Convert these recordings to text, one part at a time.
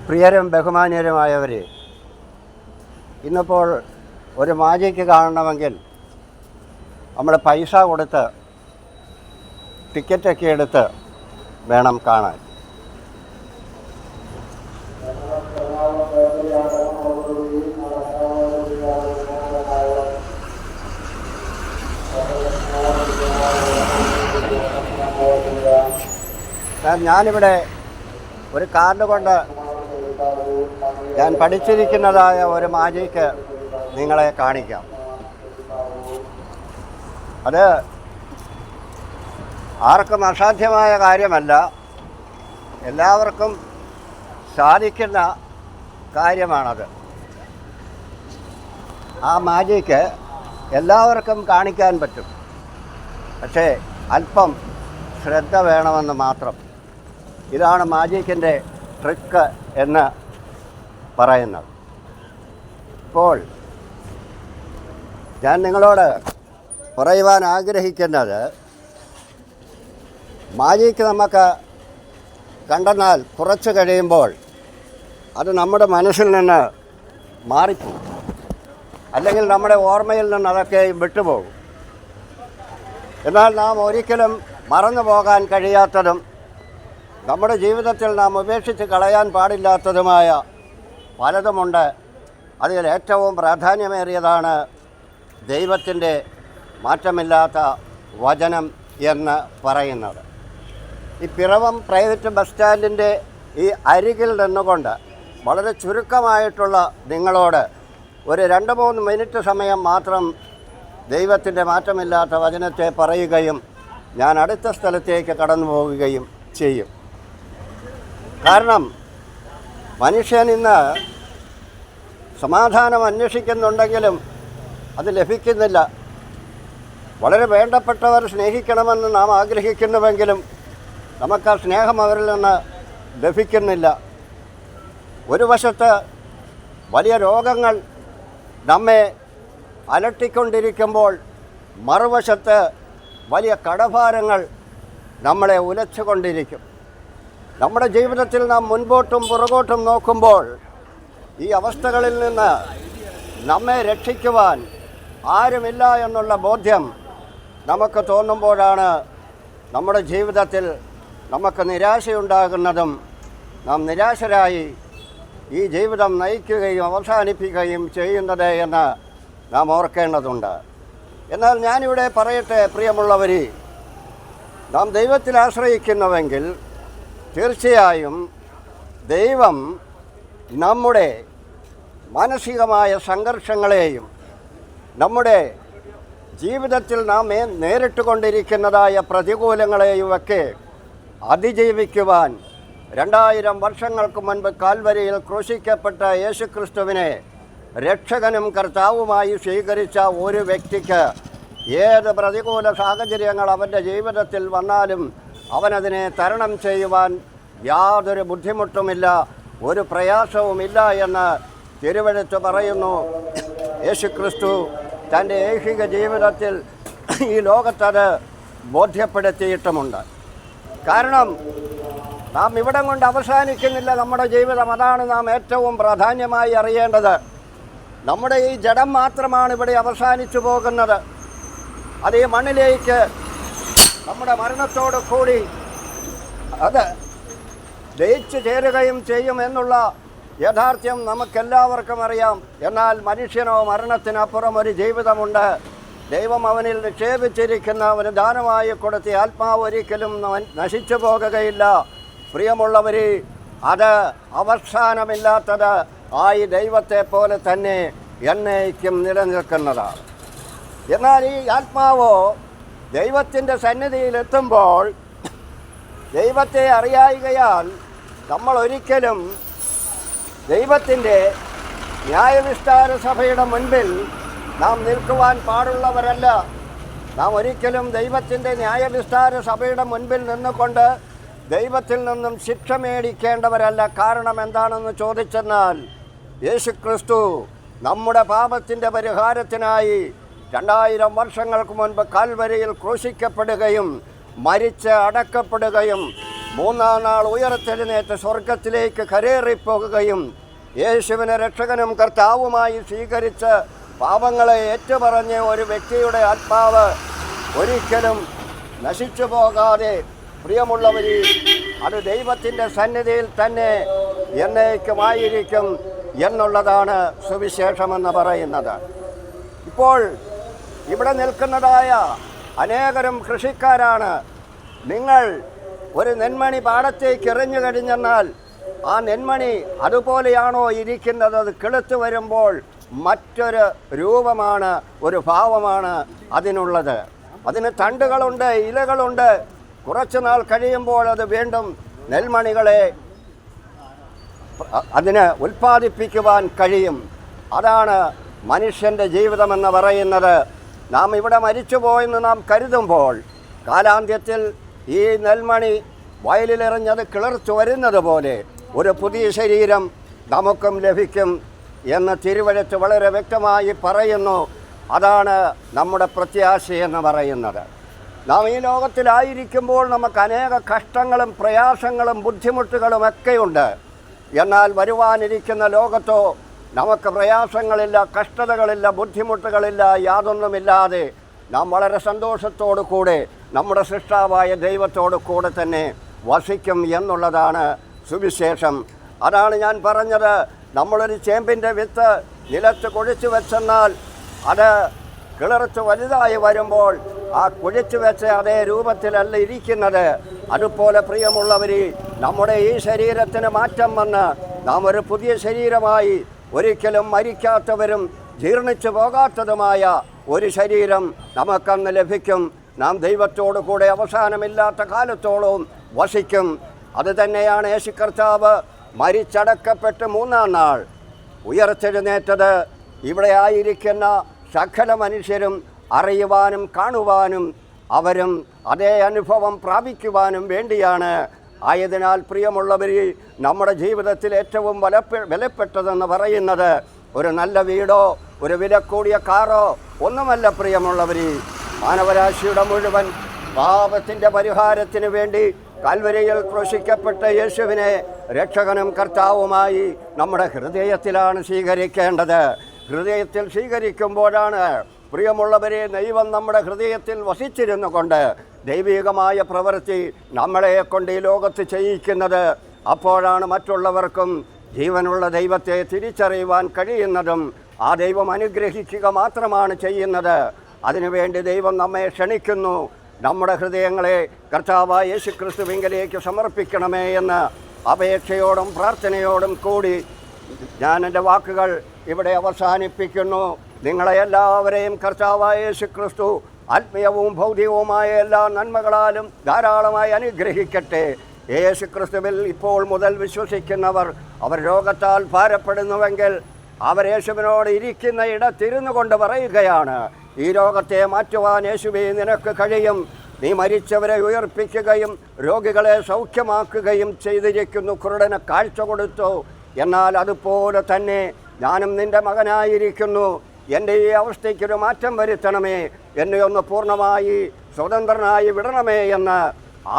പ്രിയരും ബഹുമാന്യരുമായവർ, ഇന്നിപ്പോൾ ഒരു മാജിക്ക് കാണണമെങ്കിൽ നമ്മൾ പൈസ കൊടുത്ത് ടിക്കറ്റൊക്കെ എടുത്ത് വേണം കാണാൻ. ഞാനിവിടെ ഒരു കാർഡ് കൊണ്ട് ഞാൻ പഠിച്ചിരിക്കുന്നതായ ഒരു മാജിക്ക് നിങ്ങളെ കാണിക്കാം. അത് ആർക്കും അസാധ്യമായ കാര്യമല്ല, എല്ലാവർക്കും സാധിക്കുന്ന കാര്യമാണത്. ആ മാജിക്ക് എല്ലാവർക്കും കാണിക്കാൻ പറ്റും, പക്ഷേ അല്പം ശ്രദ്ധ വേണമെന്ന് മാത്രം. ഇതാണ് മാജിക്കിൻ്റെ ട്രിക്ക് എന്ന് പറയുന്നത്. ഇപ്പോൾ ഞാൻ നിങ്ങളോട് പറയുവാൻ ആഗ്രഹിക്കുന്നത്, മാജിക്ക് നമുക്ക് കണ്ടെന്നാൽ കുറച്ച് കഴിയുമ്പോൾ അത് നമ്മുടെ മനസ്സിൽ നിന്ന് മാറിപ്പോകും, അല്ലെങ്കിൽ നമ്മുടെ ഓർമ്മയിൽ നിന്ന് അതൊക്കെ വിട്ടുപോകും. എന്നാൽ നാം ഒരിക്കലും മറന്നു പോകാൻ കഴിയാത്തതും നമ്മുടെ ജീവിതത്തിൽ നാം ഉപേക്ഷിച്ച് കളയാൻ പാടില്ലാത്തതുമായ പലതുമുണ്ട്. അതിൽ ഏറ്റവും പ്രാധാന്യമേറിയതാണ് ദൈവത്തിൻ്റെ മാറ്റമില്ലാത്ത വചനം എന്ന് പറയുന്നത്. ഈ പിറവം പ്രൈവറ്റ് ബസ് സ്റ്റാൻഡിൻ്റെ ഈ അരികിൽ നിന്നുകൊണ്ട് വളരെ ചുരുക്കമായിട്ടുള്ള നിങ്ങളോട് ഒരു 2-3 മിനിറ്റ് സമയം മാത്രം ദൈവത്തിൻ്റെ മാറ്റമില്ലാത്ത വചനത്തെ പറയുകയും ഞാൻ അടുത്ത സ്ഥലത്തേക്ക് കടന്നു പോവുകയും ചെയ്യും. കാരണം മനുഷ്യൻ ഇന്ന് സമാധാനം അന്വേഷിക്കുന്നുണ്ടെങ്കിലും അത് ലഭിക്കുന്നില്ല. വളരെ വേണ്ടപ്പെട്ടവർ സ്നേഹിക്കണമെന്ന് നാം ആഗ്രഹിക്കുന്നുവെങ്കിലും നമുക്ക് ആ സ്നേഹം അവരിൽ നിന്ന് ലഭിക്കുന്നില്ല. ഒരു വശത്ത് വലിയ രോഗങ്ങൾ നമ്മെ അലട്ടിക്കൊണ്ടിരിക്കുമ്പോൾ മറുവശത്ത് വലിയ കടഭാരങ്ങൾ നമ്മളെ ഉലച്ചുകൊണ്ടിരിക്കും. നമ്മുടെ ജീവിതത്തിൽ നാം മുൻപോട്ടും പുറകോട്ടും നോക്കുമ്പോൾ ഈ അവസ്ഥകളിൽ നിന്ന് നമ്മെ രക്ഷിക്കുവാൻ ആരുമില്ല എന്നുള്ള ബോധ്യം നമുക്ക് തോന്നുമ്പോഴാണ് നമ്മുടെ ജീവിതത്തിൽ നമുക്ക് നിരാശയുണ്ടാകുന്നതും നാം നിരാശരായി ഈ ജീവിതം നയിക്കുകയും അവസാനിപ്പിക്കുകയും ചെയ്യുന്നത് എന്ന് നാം ഓർക്കേണ്ടതുണ്ട്. എന്നാൽ ഞാനിവിടെ പറയട്ടെ, പ്രിയമുള്ളവർ, നാം ദൈവത്തിൽ ആശ്രയിക്കുന്നുവെങ്കിൽ തീർച്ചയായും ദൈവം നമ്മുടെ മാനസികമായ സംഘർഷങ്ങളെയും നമ്മുടെ ജീവിതത്തിൽ നാം നേരിട്ട് കൊണ്ടിരിക്കുന്നതായ പ്രതികൂലങ്ങളെയുമൊക്കെ അതിജീവിക്കുവാൻ 2000 വർഷങ്ങൾക്ക് മുൻപ് കാൽവരിയിൽ ക്രൂശിക്കപ്പെട്ട യേശുക്രിസ്തുവിനെ രക്ഷകനും കർത്താവുമായി സ്വീകരിച്ച ഒരു വ്യക്തിക്ക് ഏത് പ്രതികൂല സാഹചര്യങ്ങൾ അവൻ്റെ ജീവിതത്തിൽ വന്നാലും അവനതിനെ തരണം ചെയ്യുവാൻ യാതൊരു ബുദ്ധിമുട്ടുമില്ല, ഒരു പ്രയാസവുമില്ല എന്ന് തിരുവെഴുത്ത് പറയുന്നു. യേശുക്രിസ്തു തൻ്റെ ഏഹിക ജീവിതത്തിൽ ഈ ലോകത്തത് ബോധ്യപ്പെടുത്തിയിട്ടുമുണ്ട്. കാരണം നാം ഇവിടം കൊണ്ട് അവസാനിക്കുന്നില്ല നമ്മുടെ ജീവിതം. അതാണ് നാം ഏറ്റവും പ്രാധാന്യമായി അറിയേണ്ടത്. നമ്മുടെ ഈ ജഡം മാത്രമാണ് ഇവിടെ അവസാനിച്ചു പോകുന്നത്. അത് ഈ മണ്ണിലേക്ക് നമ്മുടെ മരണത്തോടു കൂടി അത് ലയിച്ചു ചേരുകയും ചെയ്യും എന്നുള്ള യാഥാർത്ഥ്യം നമുക്കെല്ലാവർക്കും അറിയാം. എന്നാൽ മനുഷ്യനോ മരണത്തിനപ്പുറം ഒരു ജീവിതമുണ്ട്. ദൈവം അവനിൽ നിക്ഷേപിച്ചിരിക്കുന്ന അവന് ദാനമായി കൊടുത്ത ആത്മാവ് ഒരിക്കലും നശിച്ചു പോകുകയില്ല. പ്രിയമുള്ളവർ, അത് അവസാനമില്ലാത്തത് ആയി ദൈവത്തെ പോലെ തന്നെ എന്നേക്കും നിലനിൽക്കുന്നതാണ്. എന്നാൽ ഈ ആത്മാവോ ദൈവത്തിൻ്റെ സന്നിധിയിലെത്തുമ്പോൾ ദൈവത്തെ അറിയായികയാൽ നമ്മൾ ഒരിക്കലും ദൈവത്തിൻ്റെ ന്യായവിസ്താര സഭയുടെ മുൻപിൽ നാം നിൽക്കുവാൻ പാടുള്ളവരല്ല. നാം ഒരിക്കലും ദൈവത്തിൻ്റെ ന്യായവിസ്താര സഭയുടെ മുൻപിൽ നിന്നുകൊണ്ട് ദൈവത്തിൽ നിന്നും ശിക്ഷ മേടിക്കേണ്ടവരല്ല. കാരണം എന്താണെന്ന് ചോദിച്ചെന്നാൽ യേശുക്രിസ്തു നമ്മുടെ പാപത്തിൻ്റെ പരിഹാരത്തിനായി 2000 വർഷങ്ങൾക്ക് മുൻപ് കാൽവരിയിൽ ക്രൂശിക്കപ്പെടുകയും മരിച്ച് അടക്കപ്പെടുകയും മൂന്നാം നാൾ ഉയർത്തെഴുന്നേറ്റ് സ്വർഗത്തിലേക്ക് കരേറിപ്പോകുകയും യേശുവിനെ രക്ഷകനും കർത്താവുമായി സ്വീകരിച്ച് പാപങ്ങളെ ഏറ്റുപറഞ്ഞ ഒരു വ്യക്തിയുടെ ആത്മാവ് ഒരിക്കലും നശിച്ചു പോകാതെ, പ്രിയമുള്ളവരെ, അത് ദൈവത്തിൻ്റെ സന്നിധിയിൽ തന്നെ എന്നേക്കുമായിരിക്കും എന്നുള്ളതാണ് സുവിശേഷമെന്ന് പറയുന്നത്. ഇപ്പോൾ ഇവിടെ നിൽക്കുന്നതായ അനേകരും കൃഷിക്കാരാണ്. നിങ്ങൾ ഒരു നെന്മണി പാടത്തേക്ക് എറിഞ്ഞു കഴിഞ്ഞെന്നാൽ ആ നെന്മണി അതുപോലെയാണോ ഇരിക്കുന്നത്? അത് കിളുത്ത് വരുമ്പോൾ മറ്റൊരു രൂപമാണ്, ഒരു ഭാവമാണ് അതിനുള്ളത്. അതിന് തണ്ടുകളുണ്ട്, ഇലകളുണ്ട്. കുറച്ചു നാൾ കഴിയുമ്പോൾ അത് വീണ്ടും നെൽമണികളെ അതിന് ഉൽപ്പാദിപ്പിക്കുവാൻ കഴിയും. അതാണ് മനുഷ്യൻ്റെ ജീവിതമെന്ന് പറയുന്നത്. നാം ഇവിടെ മരിച്ചുപോയെന്ന് നാം കരുതുമ്പോൾ കാലാന്ത്യത്തിൽ ഈ നെൽമണി വയലിലെറിഞ്ഞത് കിളിർത്തു വരുന്നത് പോലെ ഒരു പുതിയ ശരീരം നമുക്കും ലഭിക്കും എന്ന് തിരുവെഴുത്ത് വളരെ വ്യക്തമായി പറയുന്നു. അതാണ് നമ്മുടെ പ്രത്യാശയെന്ന് പറയുന്നത്. നാം ഈ ലോകത്തിലായിരിക്കുമ്പോൾ നമുക്ക് അനേക കഷ്ടങ്ങളും പ്രയാസങ്ങളും ബുദ്ധിമുട്ടുകളും ഒക്കെയുണ്ട്. എന്നാൽ വരുവാനിരിക്കുന്ന ലോകത്തോ നമുക്ക് പ്രയാസങ്ങളില്ല, കഷ്ടതകളില്ല, ബുദ്ധിമുട്ടുകളില്ല, യാതൊന്നുമില്ലാതെ നാം വളരെ സന്തോഷത്തോടു കൂടെ നമ്മുടെ സൃഷ്ടാവായ ദൈവത്തോടു കൂടെ തന്നെ വസിക്കും എന്നുള്ളതാണ് സുവിശേഷം. അതാണ് ഞാൻ പറഞ്ഞത്. നമ്മളൊരു ചേമ്പിൻ്റെ വിത്ത് നിലത്ത് കുഴിച്ചു വെച്ചെന്നാൽ അത് കിളിർത്ത് വലുതായി വരുമ്പോൾ ആ കുഴിച്ചു വെച്ച അതേ രൂപത്തിലല്ല ഇരിക്കുന്നത്. അതുപോലെ പ്രിയമുള്ളവർ, നമ്മുടെ ഈ ശരീരത്തിന് മാറ്റം വന്ന് നാം ഒരു പുതിയ ശരീരമായി, ഒരിക്കലും മരിക്കാത്തവരും ജീർണിച്ചു പോകാത്തതുമായ ഒരു ശരീരം നമുക്കന്ന് ലഭിക്കും. നാം ദൈവത്തോടു കൂടെ അവസാനമില്ലാത്ത കാലത്തോളവും വസിക്കും. അത് തന്നെയാണ് യേശു കർത്താവ് മരിച്ചടക്കപ്പെട്ട് മൂന്നാം നാൾ ഉയർത്തെഴുന്നേറ്റത്. ഇവിടെ ആയിരിക്കുന്ന സകല മനുഷ്യരും അറിയുവാനും കാണുവാനും അവരും അതേ അനുഭവം പ്രാപിക്കുവാനും വേണ്ടിയാണ്. ആയതിനാൽ പ്രിയമുള്ളവർ, നമ്മുടെ ജീവിതത്തിൽ ഏറ്റവും വിലപ്പെട്ടതെന്ന് പറയുന്നത് ഒരു നല്ല വീടോ ഒരു വിലക്കൂടിയ കാറോ ഒന്നുമല്ല. പ്രിയമുള്ളവർ, മാനവരാശിയുടെ മുഴുവൻ പാപത്തിൻ്റെ പരിഹാരത്തിന് വേണ്ടി കാൽവരിയിൽ ക്രൂശിക്കപ്പെട്ട യേശുവിനെ രക്ഷകനും കർത്താവുമായി നമ്മുടെ ഹൃദയത്തിലാണ് സ്വീകരിക്കേണ്ടത്. ഹൃദയത്തിൽ സ്വീകരിക്കുമ്പോഴാണ് പ്രിയമുള്ളവരെ ദൈവം നമ്മുടെ ഹൃദയത്തിൽ വസിച്ചിരുന്നു കൊണ്ട് ദൈവികമായ പ്രവൃത്തി നമ്മളെ കൊണ്ട് ഈ ലോകത്ത് ചെയ്യിക്കുന്നത്. അപ്പോഴാണ് മറ്റുള്ളവർക്കും ജീവനുള്ള ദൈവത്തെ തിരിച്ചറിയുവാൻ കഴിയുന്നതും ആ ദൈവം അനുഗ്രഹിക്കുക മാത്രമാണ് ചെയ്യുന്നത്. അതിനുവേണ്ടി ദൈവം നമ്മെ ക്ഷണിക്കുന്നു. നമ്മുടെ ഹൃദയങ്ങളെ കർത്താവായ യേശു ക്രിസ്തുവിങ്കലേക്ക് സമർപ്പിക്കണമേ എന്ന് അപേക്ഷയോടും പ്രാർത്ഥനയോടും കൂടി ഞാൻ എൻ്റെ വാക്കുകൾ ഇവിടെ അവസാനിപ്പിക്കുന്നു. നിങ്ങളെ എല്ലാവരെയും കർത്താവായ യേശു ക്രിസ്തു ആത്മീയവും ഭൗതികവുമായ എല്ലാ നന്മകളാലും ധാരാളമായി അനുഗ്രഹിക്കട്ടെ. യേശു ക്രിസ്തുവിൽ ഇപ്പോൾ മുതൽ വിശ്വസിക്കുന്നവർ അവർ രോഗത്താൽ ഭാരപ്പെടുന്നുവെങ്കിൽ അവർ യേശുവിനോട് ഇരിക്കുന്ന ഇടത്തിരുന്നു കൊണ്ട് പറയുകയാണ്, ഈ രോഗത്തെ മാറ്റുവാൻ യേശുവേ നിനക്ക് കഴിയും. നീ മരിച്ചവരെ ഉയർപ്പിക്കുകയും രോഗികളെ സൗഖ്യമാക്കുകയും ചെയ്തിരിക്കുന്നു. കുരുടന് കാഴ്ച കൊടുത്തു. എന്നാൽ അതുപോലെ തന്നെ ഞാനും നിൻ്റെ മകനായിരിക്കുന്നു. എൻ്റെ ഈ അവസ്ഥയ്ക്കൊരു മാറ്റം വരുത്തണമേ, എന്നെ ഒന്ന് പൂർണ്ണമായി സ്വതന്ത്രനായി വിടണമേ എന്ന്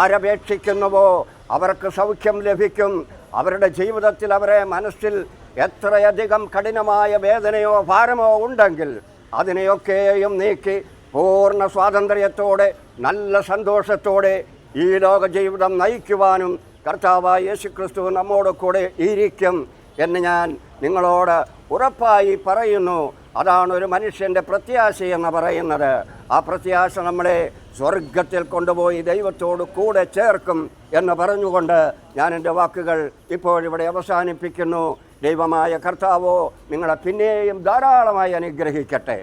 ആരപേക്ഷിക്കുന്നുവോ അവർക്ക് സൗഖ്യം ലഭിക്കും. അവരുടെ ജീവിതത്തിൽ അവരെ മനസ്സിൽ എത്രയധികം കഠിനമായ വേദനയോ ഭാരമോ ഉണ്ടെങ്കിൽ അതിനെയൊക്കെയും നീക്കി പൂർണ്ണ സ്വാതന്ത്ര്യത്തോടെ നല്ല സന്തോഷത്തോടെ ഈ ലോക ജീവിതം നയിക്കുവാനും കർത്താവായ യേശു ക്രിസ്തു നമ്മോട് കൂടെ ഇരിക്കും എന്ന് ഞാൻ നിങ്ങളോട് ഉറപ്പായി പറയുന്നു. അതാണ് ഒരു മനുഷ്യൻ്റെ പ്രത്യാശയെന്ന് പറയുന്നത്. ആ പ്രത്യാശ നമ്മളെ സ്വർഗത്തിൽ കൊണ്ടുപോയി ദൈവത്തോട് കൂടെ ചേർക്കും എന്ന് പറഞ്ഞുകൊണ്ട് ഞാൻ എൻ്റെ വാക്കുകൾ ഇപ്പോഴിവിടെ അവസാനിപ്പിക്കുന്നു. ദൈവമായ കർത്താവോ നിങ്ങളെ പിന്നെയും ധാരാളമായി അനുഗ്രഹിക്കട്ടെ.